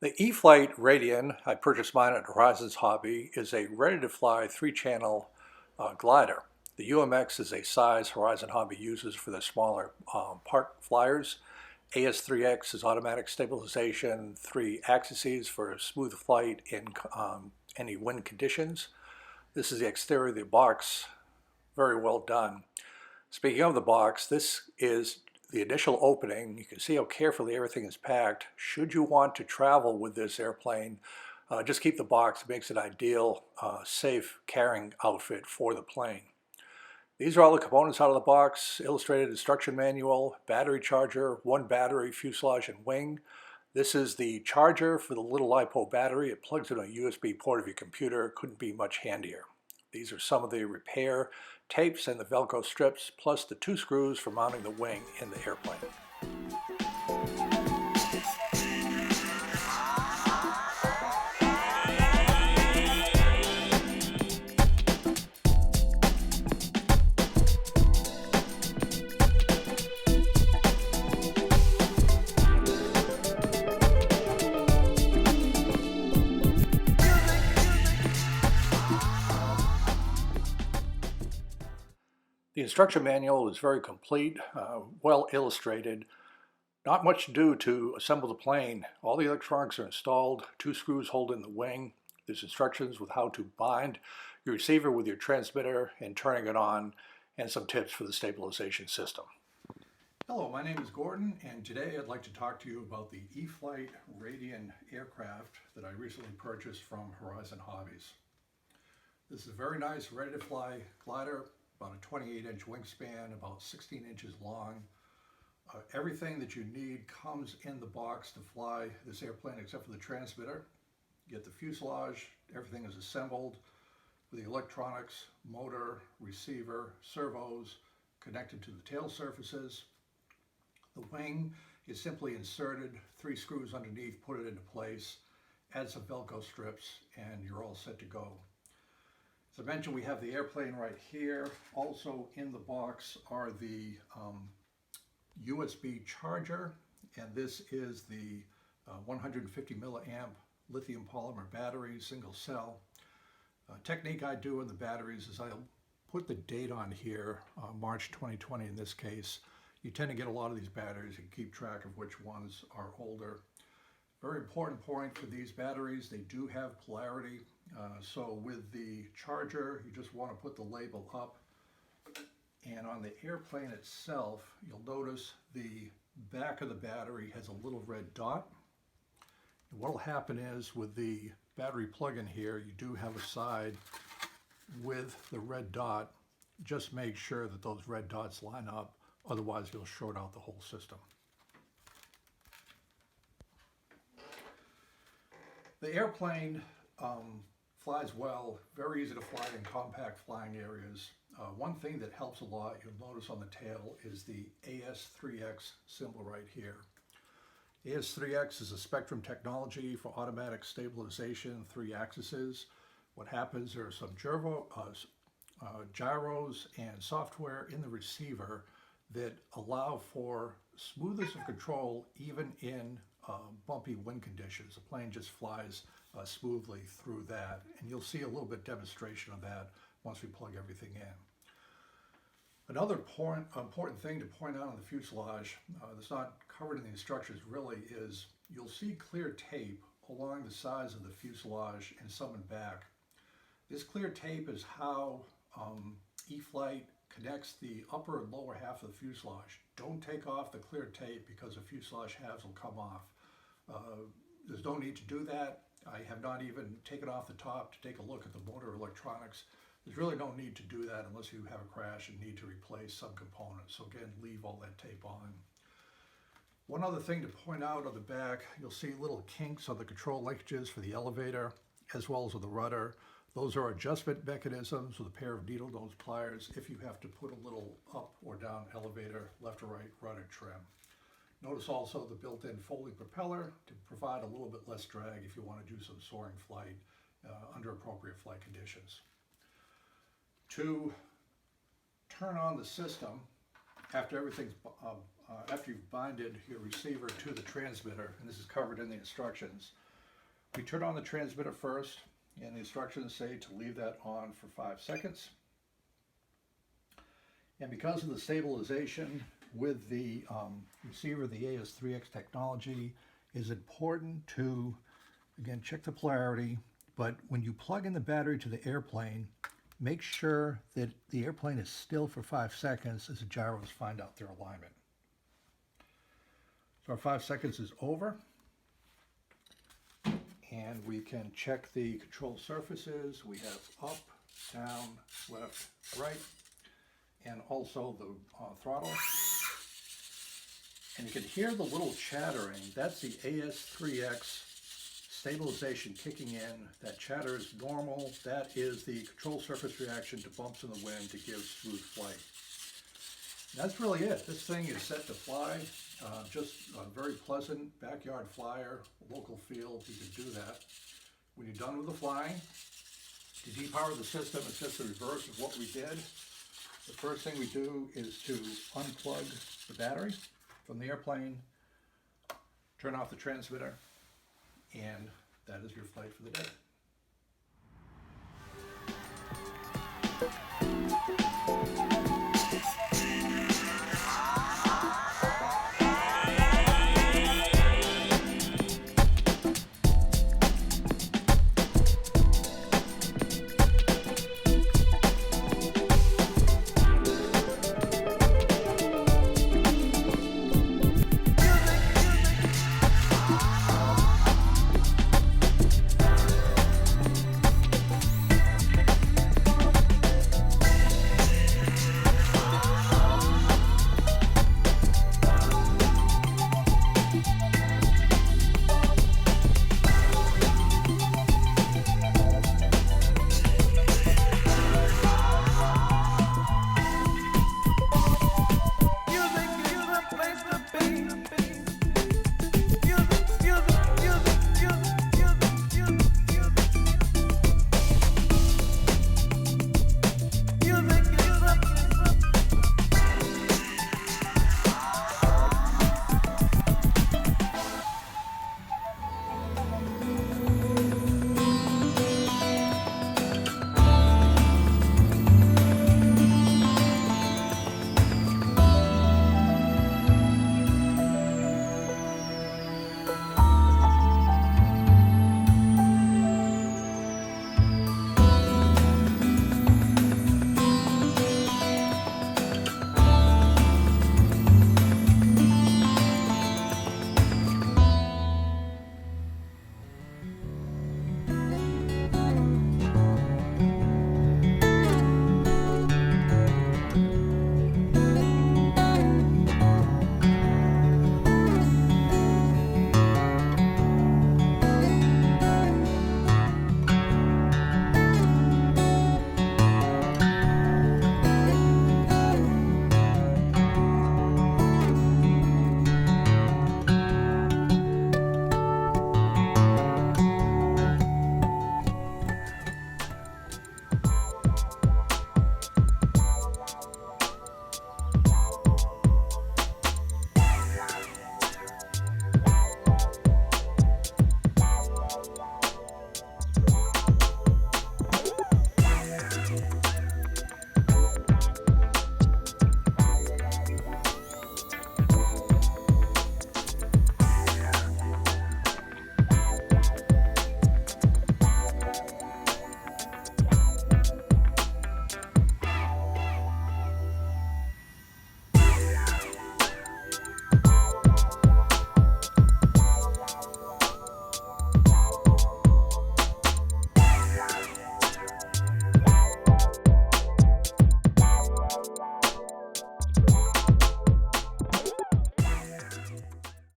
The E-flite Radian, I purchased mine at Horizons Hobby, is a ready-to-fly three-channel glider. The UMX is a size Horizon Hobby uses for the smaller park flyers. AS3X is automatic stabilization, 3 axes for smooth flight in any wind conditions. This is the exterior of the box, very well done. Speaking of the box, this is the initial opening. You can see how carefully everything is packed. Should you want to travel with this airplane, just keep the box. It makes an ideal, safe carrying outfit for the plane. These are all the components out of the box: illustrated instruction manual, battery charger, 1 battery, fuselage, and wing. This is the charger for the little lipo battery. It plugs into a USB port of your computer. Couldn't be much handier. These are some of the repair tapes and the Velcro strips, plus the 2 screws for mounting the wing in the airplane. The instruction manual is very complete, well illustrated. Not much to do to assemble the plane. All the electronics are installed, 2 screws hold in the wing. There's instructions with how to bind your receiver with your transmitter and turning it on, and some tips for the stabilization system. Hello, my name is Gordon, and today I'd like to talk to you about the E-flite Radian aircraft that I recently purchased from Horizon Hobbies. This is a very nice, ready-to-fly glider, about a 28-inch wingspan, about 16 inches long. Everything that you need comes in the box to fly this airplane except for the transmitter. You get the fuselage, everything is assembled with the electronics, motor, receiver, servos connected to the tail surfaces. The wing is simply inserted, 3 screws underneath, put it into place, add some Velcro strips, and you're all set to go. As I mentioned, we have the airplane right here. Also in the box are the USB charger, and this is the 150 milliamp lithium polymer battery, single cell. Technique I do in the batteries is I'll put the date on here, March 2020 in this case. You tend to get a lot of these batteries and keep track of which ones are older. Very important point for these batteries, they do have polarity. So with the charger, you just want to put the label up. And on the airplane itself, you'll notice the back of the battery has a little red dot. And what will happen is with the battery plug-in here, you do have a side with the red dot. Just make sure that those red dots line up, otherwise you'll short out the whole system. The airplane flies well, very easy to fly in compact flying areas. One thing that helps a lot, you'll notice on the tail, is the AS3X symbol right here. AS3X is a spectrum technology for automatic stabilization, 3 axes. What happens, there are some gyros and software in the receiver that allow for smoothness of control even in bumpy wind conditions. The plane just flies smoothly through that, and you'll see a little bit demonstration of that once we plug everything in. Another important thing to point out on the fuselage that's not covered in the instructions really is you'll see clear tape along the sides of the fuselage and some in back. This clear tape is how E-flite connects the upper and lower half of the fuselage. Don't take off the clear tape because the fuselage halves will come off. There's no need to do that. I have not even taken off the top to take a look at the motor electronics. There's really no need to do that unless you have a crash and need to replace some components. So again, leave all that tape on. One other thing to point out on the back, you'll see little kinks on the control linkages for the elevator as well as with the rudder. Those are adjustment mechanisms with a pair of needle nose pliers if you have to put a little up or down elevator, left or right rudder trim. Notice also the built-in folding propeller to provide a little bit less drag if you want to do some soaring flight under appropriate flight conditions. To turn on the system, after everything's after you've binded your receiver to the transmitter, and this is covered in the instructions, We turn on the transmitter first, and the instructions say to leave that on for 5 seconds. And because of the stabilization with the receiver, the AS3X technology, is important to, again, check the polarity, but when you plug in the battery to the airplane, make sure that the airplane is still for 5 seconds as the gyros find out their alignment. So our 5 seconds is over, and we can check the control surfaces. We have up, down, left, right, and also the throttle. And you can hear the little chattering. That's the AS3X stabilization kicking in. That chatter is normal. That is the control surface reaction to bumps in the wind to give smooth flight. And that's really it. This thing is set to fly. Just a very pleasant backyard flyer, local field, you can do that. When you're done with the flying, to depower the system, it's just the reverse of what we did. The first thing we do is to unplug the battery from the airplane, turn off the transmitter, and that is your flight for the day.